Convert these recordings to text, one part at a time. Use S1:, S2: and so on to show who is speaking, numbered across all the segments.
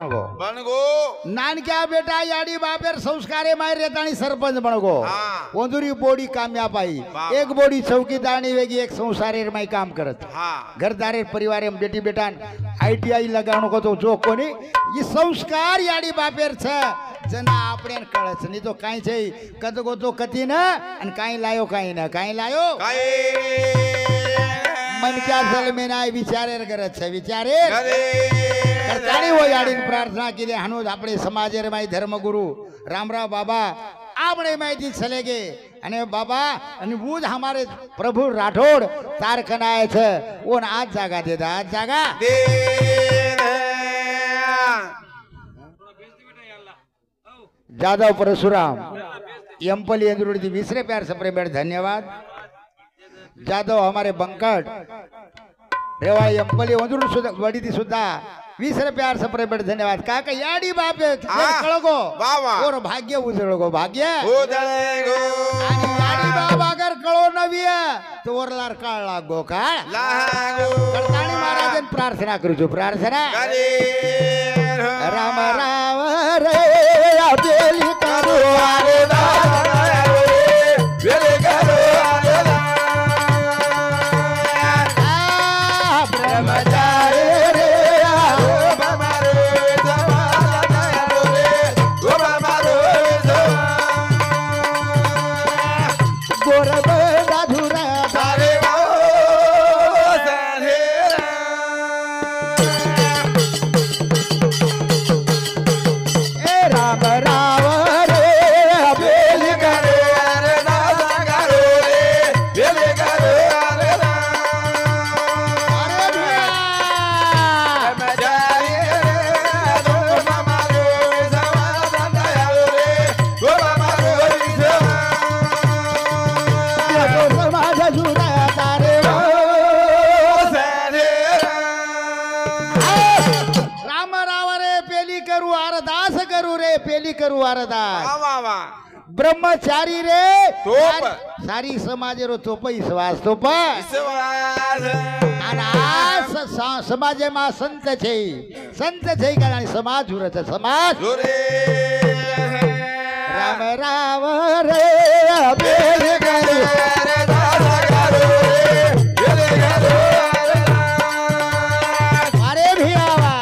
S1: बनगो
S2: नानक्या बेटा याडी बापेर संस्कारे माय रेताणी सरपंच बनगो ओंदुरी बोडी काम्या पाई एक बोडी चौकीदारनी वेगी एक संसारेर माय काम करत घरदारे परिवारे बेटी बेटान आईटीआई लगाणो को तो जो कोनी ये संस्कार याडी बापेर छ जना आपणे कळच नहीं तो काई छै कदगो तो कती न अन काई लायो काई न काई लायो मन क्या जल में नाय विचारेर करत छ विचारेर करतानी हो याडी प्रार्थना केली हनुज आपणे समाजेर माय धर्मगुरु रामराव बाबा आपणे माहिती चले गे अने बाबा आणि बूझ हमारे प्रभु राठौड़ तार कनाय छ ओन आज जागा देता आज जागा जादव परशुराम यमपली इंद्रुडी 20 प्यार सप्रेमेट धन्यवाद जादव हमारे बंकट रेवा यमपली इंद्रुडी सुद्धा वडीती सुद्धा 20 प्यार सप्रेमेट धन्यवाद काका याडी बापे कळगो और भाग्य उजळगो भाग्य
S1: उजळगो
S2: आणि याडी बाबा अगर कळो नवी तो वरलार काळ लागो काळ
S1: लागो
S2: कळताणी महाराजन प्रार्थना करूचो प्रार्थना राम राम रे बेली करू आरे
S1: बेली करू
S2: ब्रह्मचारी रे ब्रह्मचारी रे
S1: तोप
S2: सारी समाज रो तोप विश्वास तोप समाज में संत छे कारण समाज जुरत समाज राम राम रे बेली करू अरे भी आवा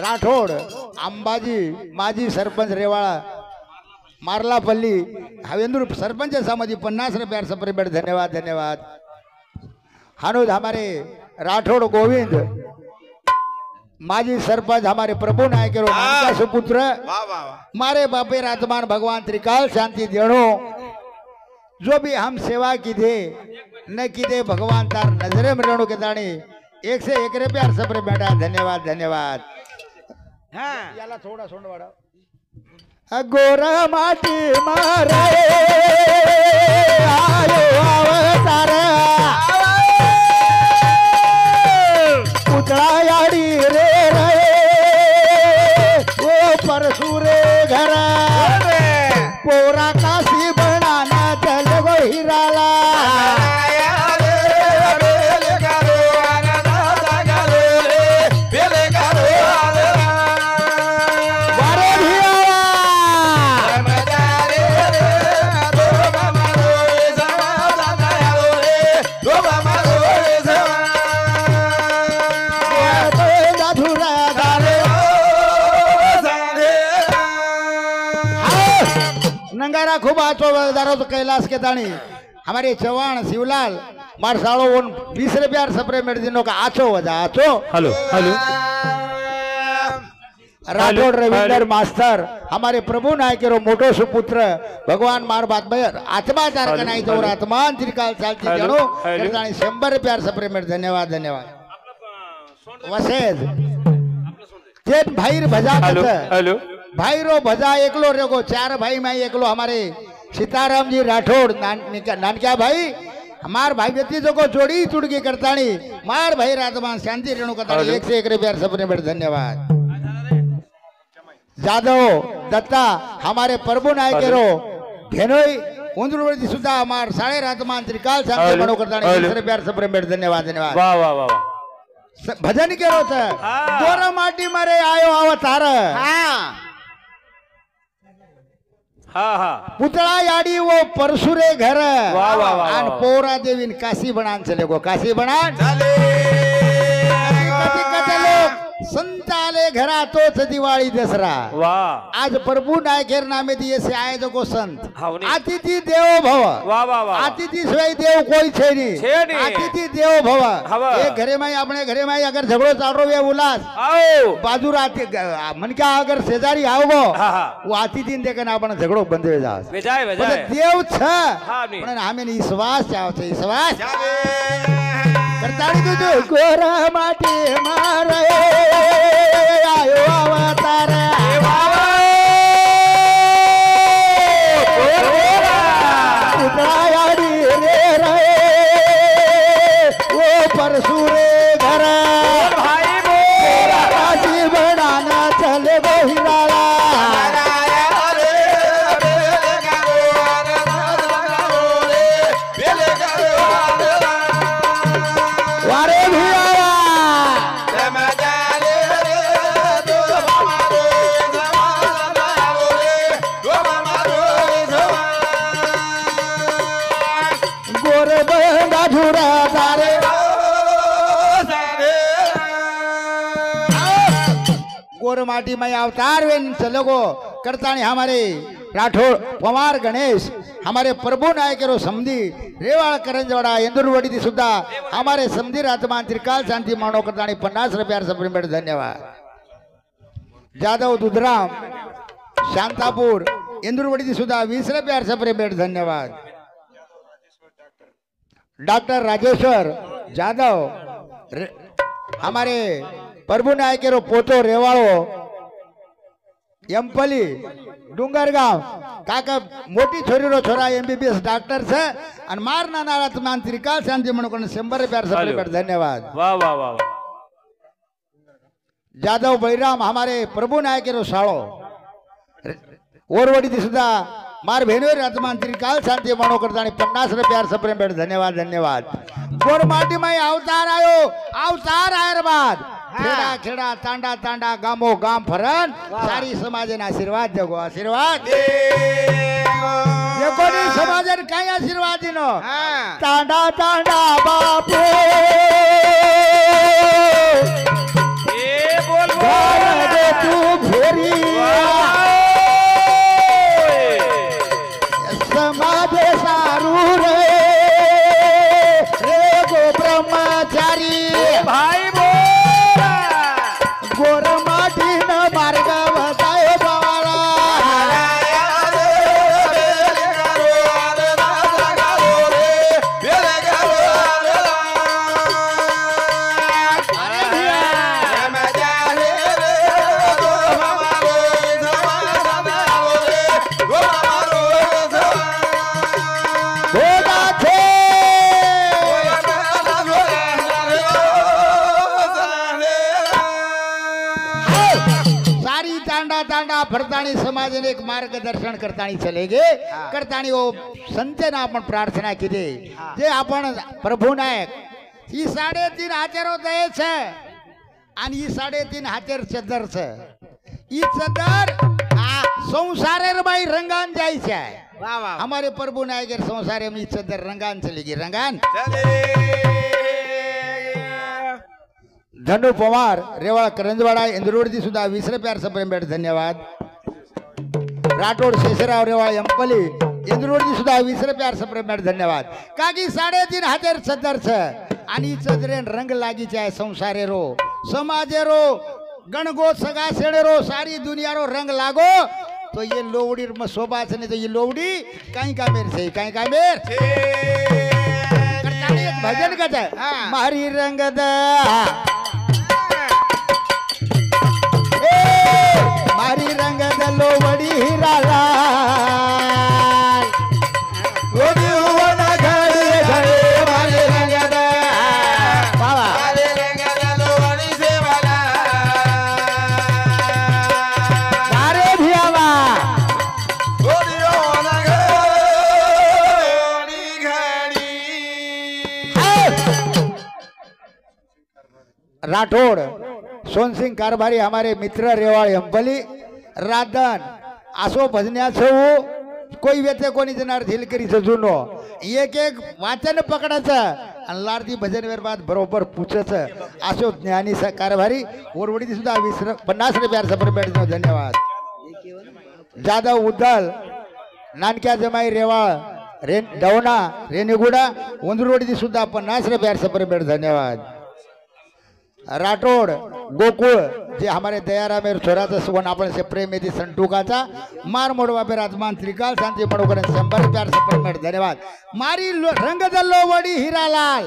S2: राठौड़ अंबाजी माजी सरपंच रेवाड़ा मारलापल्ली हवेंद्र सरपंच समाजी 50 प्यार सप्रेमेट धन्यवाद धन्यवाद हनुज हमारे राठौड़ गोविंद माजी सरपंच हमारे प्रभु नायक सुपुत्र मारे बापे आत्मान भगवान त्रिकाल शांति देणो जो भी हम सेवा की दे न की दे भगवान तार नजरे में रहणो के दाणी 1 से 1 प्यार सप्रेमेट धन्यवाद धन्यवाद याला थोड़ा सोंड वाड़ा गोरा माटी मारे आयो अवतार उजड़ा याडी रे रे वो परसुरे घर पोरा काशी बनाना चल गो हिराला नंगारा खूब आचो दारो तो कैलाश के दानी हमारे चौहान शिवलाल मारसाड़ो 20 प्यार सप्रेमेट दिनों का आचो वजा आचो
S3: hello hello
S2: Rathod Ravinder master हमारे प्रभु नायक रो मोटो सुपुत्र भगवान मार बात भाई आत्मा चार कनाई तो आत्मान त्रिकाल चालती जणो करतानी 100 प्यार सप्रेमेट धन्यवाद धन्यवाद वसेज जेन भाईर भजा
S3: हेलो
S2: भाई रो भजा एकलो रेगो 4 भाई में एकलो हमारे सीताराम जी राठौड़ नानक्या भाई हमार भाई व्यक्ति जो को जोड़ी चुड़की करतानी मार भाई रातमान शांति रेणु करतानी 101 रुपया सपने में धन्यवाद। जादव दत्ता हमारे प्रभु नायकेरो भेनोई उंदुरवरती सुद्धा हमार साडे रातमान त्रिकाल शांति रेणु करतानी 20 रुपया सपने में धन्यवाद धन्यवाद।
S3: वाह वाह वाह वाह
S2: भजन केरो छे गोरा माटी मारे आयो अवतार
S3: हाँ हाँ
S2: पुतळा याडी वो परशुरे घर
S3: वाह, वाह, वाह,
S2: आणि
S3: वाह.
S2: पोरा देवीन काशी बनान चले गो काशी बनान
S1: झाले
S2: कधी कधी लोक संत आले घरा तोच दिवाळी दसरा
S3: वाह
S2: आज प्रभू नायकेर नामे दिए से आए जो को संत
S3: हाव नी.
S2: अतिथि देवो भव
S3: वाह वाह वाह
S2: अतिथि सिवाय देव कोई छे नहीं
S3: छे नहीं.
S2: अतिथि देवो भव
S3: हवा.
S2: एक घरे में अपने घरे में अगर झगड़ो चाल रो उल्लास
S3: आओ
S2: बाजू राती मन क्या अगर शेजारी आओगो
S3: हाँ हाँ
S2: वो आतिथि देखने आपण झगड़ो बंद हो जास
S3: विजय विजय
S2: देव छ
S3: हाँ नी.
S2: पण आमे विश्वास चाव छे विश्वास
S1: झाले
S2: करताड़ी तुझो गोरा माटी मारे आयो अवतार उतरायाड़ी रे रे वो परशुरे घर
S3: भाई बोला
S2: काशी बनाना चले गो हिराला वारे भी आया गोर बंदा झुरा तारे गोर माटी में अवतार वेन चलो गो करतानी हमारे राठौर पवार गणेश हमारे प्रभु नायकेरो समधी रेवाळ करंजवाडा इंदुरवडी सुद्धा हमारे समधी रातमान त्रिकाल शांति मानो करतानी 50 रुपया सप्लीमेंट धन्यवाद। जादव दुधराम शांतापूर इंदुरवडी सुद्धा 20 रुपया सप्लीमेंट धन्यवाद। डॉक्टर राजेश्वर जादव हमारे प्रभु नायकेरो पोतो रेवाळो एमपली डुंगरगाव काका मोटी छोरी रो छोरा एमबीबीएस डॉक्टर से और मार नाना मान त्रिकाल शांति म्हणून 100 रुपया सप्लीमेंट धन्यवाद।
S3: वाह वाह वाह वाह
S2: जादव बैराम हमारे प्रभु नायकेरो शाळो ओरवडी सुद्धा मार भेनवेर आत्मान त्रिकाल शांति मनो करतानी 50 रुपया सप्लीमेंट धन्यवाद धन्यवाद। गोर माटी में अवतार आयो अवतार आयर बाद खेड़ा खेड़ा तांडा तांडा गामो गाम फरन सारी समाजन आशीर्वाद देगो आशीर्वाद देखो नी समाजन काय आशीर्वाद दिनो तांडा तांडा बापू
S3: ए बोल
S2: गाय दे तू फेरी समाज सारू रे रे गो ब्रह्मचारी
S3: भाई बोला
S2: गोर माटी न मार्ग बताय बाळा गोदा छे सारी तांडा तांडा फरतानी समाजने एक मार्गदर्शन करतानी चलेगे करतानी वो संतना आपण प्रार्थना केली जे आपण प्रभू नायक ही 3.5 हातेरो दये छे आणि ही 3.5 हातेर चदर छे ई चदर संसारेर बाई रंगान जाई छे वाह वाह हमारे प्रभु नायकेर संसारे में ई चदर रंगान चलेगी रंगान धनु पवार रेवाळ करंजवाडा इंदुरवडी सुद्धा 20 रुपया सप्लीमेंट धन्यवाद। राठोड शेषराव रेवाळ एमपली इंदुरवडी सुद्धा 20 रुपया सप्लीमेंट धन्यवाद। काकी 3.5 हातेर चदर छे आणि चदरेन रंग लागी जाय संसारेरो समाजेरो गणगो सगा सेणेरो सारी दुनियारो रंग लागो तो ये लोवडी में शोभा छे ने तो ये लोवडी काई का मेर छे काई का मेर करतानी एक भजन गजे मारी रंग द मारी रंग द लोवडी हिराला ओ देवना घरे घरे राठौड़ सोनसिंग कारभारी हमारे मित्र रेवाळ अंपली राधन आसो भजन्याचं कोई वेते कोणी जनार झिलकरीचं जुनो एक एक वाचन पकडायचं आणि लारती भजन व्यवहार बरोबर पुचायचं असो ज्ञानी कारभारी ओरवडी सुद्धा 50 रुपयार सफर भेट धन्यवाद जाधव उद्दल नानक्या जमाई रेवाळ डवना रेणीगुडा उंदरवडी सुद्धा 50 रुपयार सफर भेट धन्यवाद राठौड़ गोकुळ जे हमारे दयाराम छोराचा सुवर्ण आपण से प्रेम येते संटुकाचा मार मोडवा पे राजमान त्रिकाल शांति पडोकर 100 रुपयार सफर भेट धन्यवाद मारी रंग दल्लो वडी हीरालाल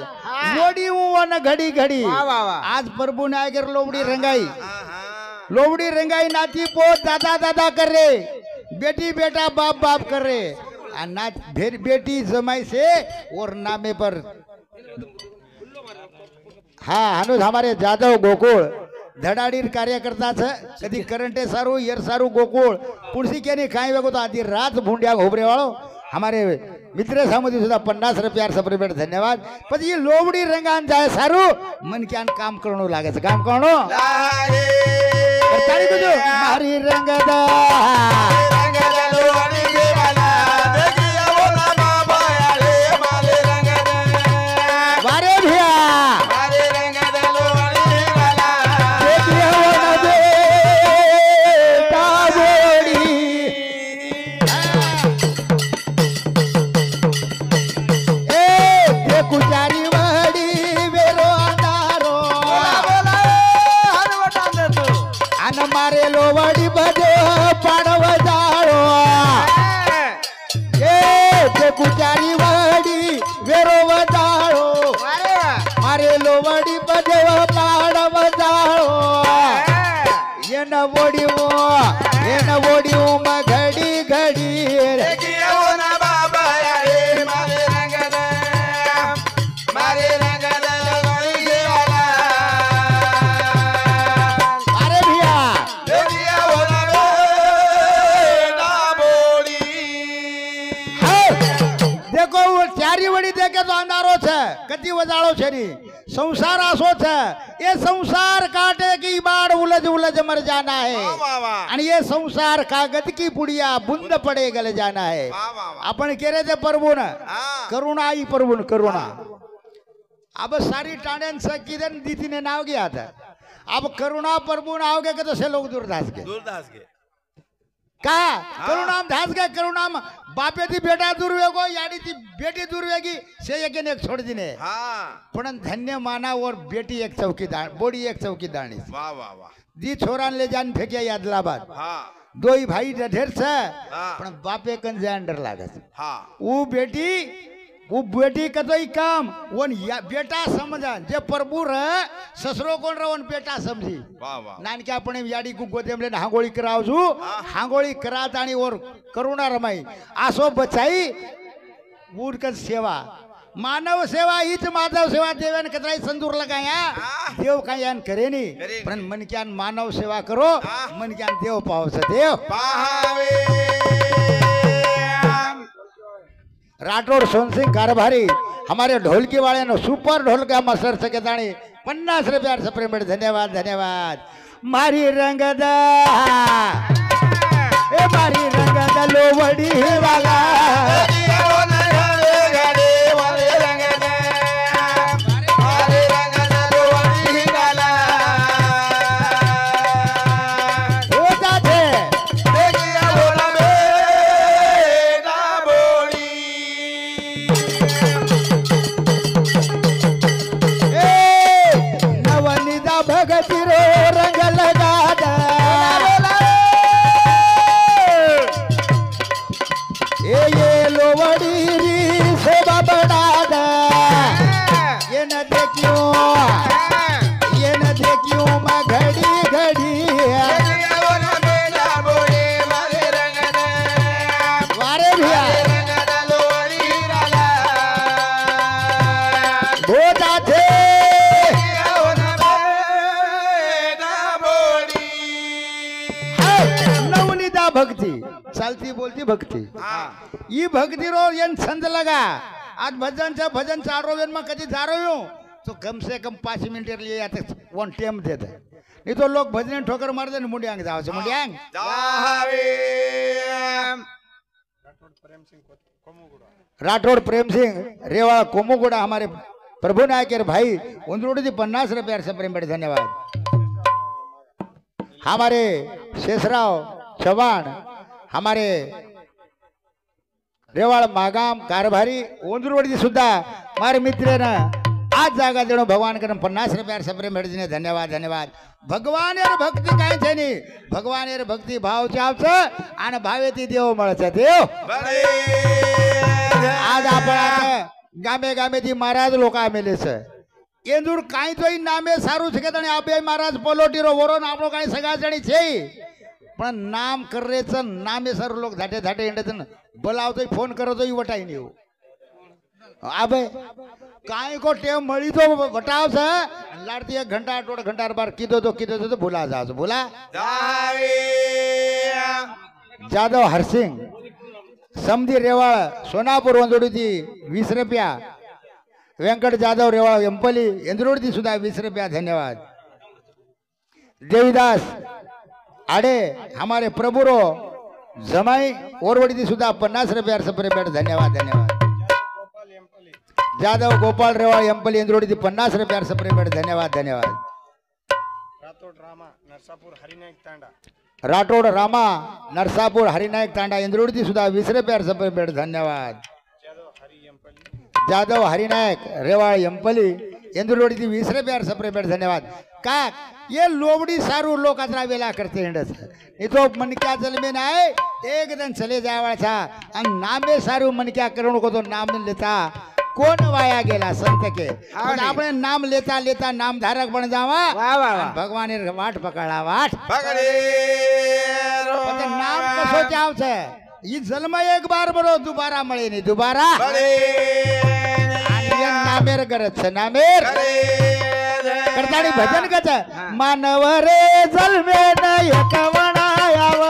S2: वडी वन घडी घडी आज प्रभु नायकर लोवडी रंगाई नाती पोत दादा दादा कर रे बेटी बेटा बाप बाप कर रे नाच बेटी जमाई से और नामे पर हाँ अनुज हमारे जादव गोकुळ धडाडीर कार्यकर्ता कदी करंटे सारू यर सारू गोकुळ पुढसी के काही वेगो तो आधी रात भुंड्या घोबरे वाळो हमारे मित्र सामुदी सुद्धा 50 रुपयार सफर भेट धन्यवाद पण ये लोवडी रंगान जाय सारू मन क्यान काम करणो लागे काम करणो तारी कुजो मारी रंगदा कुचारी वाडी वेरो जाळो मारे लोवडी बदेव पाडव जाळो येन वोडी म घडी घडी तो अंधारो छे कति वजाळो छे नी संसार आसो छे ये संसार काटे की बाढ़ उलझ उलझ मर जाना है आणि ये संसार कागद की पुड़िया बुंद पड़े गले जाना है आपण केरे ते प्रभुन करुणा आई प्रभुन करुणा अब सारी टाण्यांच किदन दीतीने नाव गया था अब करुणा प्रभुन आओगे के तो से लोग दूरदास के का करुणाम धास गए करुणाम बापे थी बेटा दुर्वेगो यानी थी बेटी दुर्वेगी से एक छोड़ दिने पण धन्य माना और बेटी एक चौकीदार बोड़ी एक चौकीदारनी वाह वाह वाह दी छोरान ले जान फेंकिया यादलाबाद दोई भाई ढेर से पण बापे कन जान डर लागत वो बेटी का तो काम वन बेटा समझा जे प्रभु रह ससरो कोण रह वन बेटा समझी नानक्या आपण याडी को गोदेम लेन हांगोळी करावजू हांगोळी करात आणि और करुणा रमाई आसो बचाई वूडकन सेवा मानव सेवा हीच माधव सेवा देवेन कतराई संदूर लगाया देव कायान करे नी पण मन क्यान मानव सेवा करो मन क्यान देव पावस देव पाहावे राठौड़ सोनसिंग कारभारी हमारे ढोलकी वाले नो सुपर ढोलका मसर सके दाणी 50 रुपयार सफर भेट धन्यवाद धन्यवाद मारी रंगदा ए मारी रंगदा लोवडी वाला भक्ति चलती बोलती भक्ति ये भक्ति रो यन छंद लगा आज भजन चारो वेन में कभी जा रहे हो तो कम से कम 5 मिनट लिए या तो वन टाइम देते नहीं तो लोग भजन ठोकर मार दे मुंडियांग जाओ से मुंडियांग राठौड़ प्रेम सिंह रेवाड़ा कोमुगुड़ा हमारे प्रभु नायक भाई उंदरोड़ी जी 50 रुपये से प्रेम बड़े धन्यवाद। हमारे शेषराव चौहान हमारे रेवाड़ मागाम कारभारी उंदरोड़ी सुद्धा मारे मित्र ना आज जागा देणो भगवान कर 50 रुपया सप्रेम भेटजीने धन्यवाद धन्यवाद। भगवान यार भक्ती काय छे नी भगवान यार भक्ती भाव चावছে અને ભાવેથી દેવો મળે છે દેવ आज आपण गामे गामेથી महाराज लोक आमेले છે એંદુર કાઈ તો નામે સારું છે કે તને આપે महाराज પોલોટીરો વરો ને આપણો કાઈ સગાસણી છે પણ નામ કરે છે નામે સારું લોક ધાટે ધાટે હેંડે છે બોલાવતો ફોન કરો તો ઈ વટાઈ નહીં आबे काई को टेम मળી तो वटाव से लाड़ती 1 घंटा 1.5 घंटा बार कीधो तो भूला जाओ भूला जादव हरसिंह समधी रेवाड़ सोनापुर वंदोड़ी थी 20 रुपया वेंकट जादव रेवाड़ एम्पली इंद्रोड़ी थी सुधा 20 रुपया धन्यवाद। देवीदास आड़े हमारे प्रभुरो जमाई ओरवड़ी थी सुधा 50 रुपया सपरे बैठ धन्यवाद धन्यवाद। जादव गोपाल रेवाड़ एम्पली इंद्रोड़ी थी 50 रुपया सपरे बैठ धन्यवाद धन्यवाद। राठौड़ रामा नरसापुर हरिनायक तांडा इंद्रोड़ी थी सुधा 20 रुपया सपरे बैठ धन्यवाद। जादव हरिनायक रेवाड़ एम्पली इंद्रोड़ी थी 20 रुपया सपरे बैठ धन्यवाद। का ये लोबड़ी सारू लोग अतरा वेला करते हैं नहीं तो मन क्या चल में ना है एक दिन चले जाए था नामे सारू मन क्या करण को तो नाम नहीं लेता कोण वाया गेला संत के आपने नाम लेता लेता नाम धारक बन जावा भगवान वाट पकड़ा वाट नाम कसो जाव छे ई जन्म एक बार बरो दोबारा मळे नहीं दोबारा नामेर गरज छे नामेर करताड़ी भजन कच मानव रे जलमे न एकवणायाव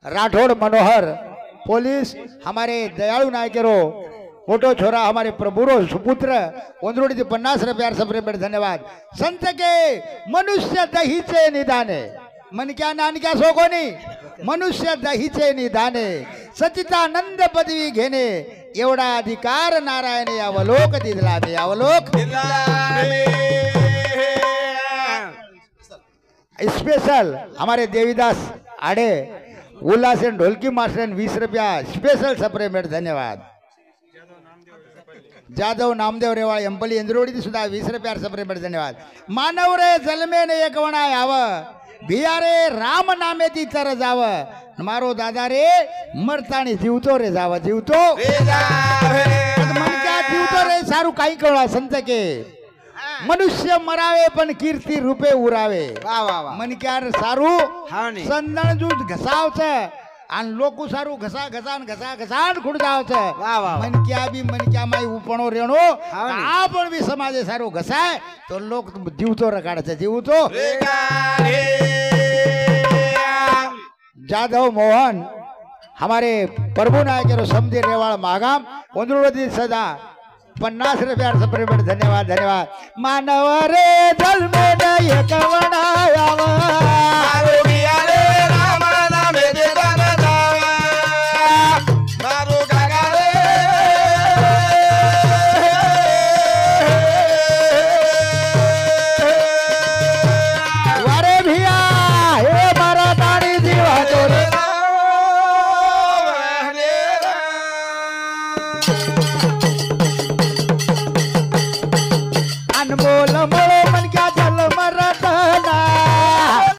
S2: राठौड़ मनोहर पुलिस हमारे दयालु नायकेरो मोटो छोरा हमारे प्रभुरो सुपुत्र उंदरोड़ी थी 50 रुपया सपरे बैठ धन्यवाद। संत के मनुष्य दहीचे निदाने मन क्या नान क्या सोकोनी मनुष्य दहीचे निदाने सचितानंद पदवी घेने एवढा अधिकार नारायणे अवलोक दिलावे अवलोक स्पेशल हमारे देवीदास आड़े उल्लास ढोलकी मास्टर 20 रुपया स्पेशल सपरे मेट धन्यवाद। जादव नामदेव रेवाड़ एम्पली इंद्रोड़ी सुधा 20 रुपया सपरे मेट धन्यवाद। मानव रे जलमे ने एक वणा आव भिया रे राम नामे थी तर जाव मारो दादा रे मरतानी जीवतो रे जाव जीवतो मन क्या जीवतो रे सारू काई कळा संत के मनुष्य मरावे पण कीर्ती रूपे उरावे मन क्या सारू संदन जूज घसाव छे आन लोकू सारू घसा घसान घसा घसान खुड जाव छे मन क्या माई उपणो रेणो आ पण भी समाजे सारू घसाय तो लोक जीवतो रगाडे छे जीवतो जादव मोहन हमारे प्रभु नायक समधी रेवाड़ मागाम उंदरोड़ी सदा 50 रुपया सपरे बैठ धन्यवाद धन्यवाद। मानव रे जल में एक वणायाव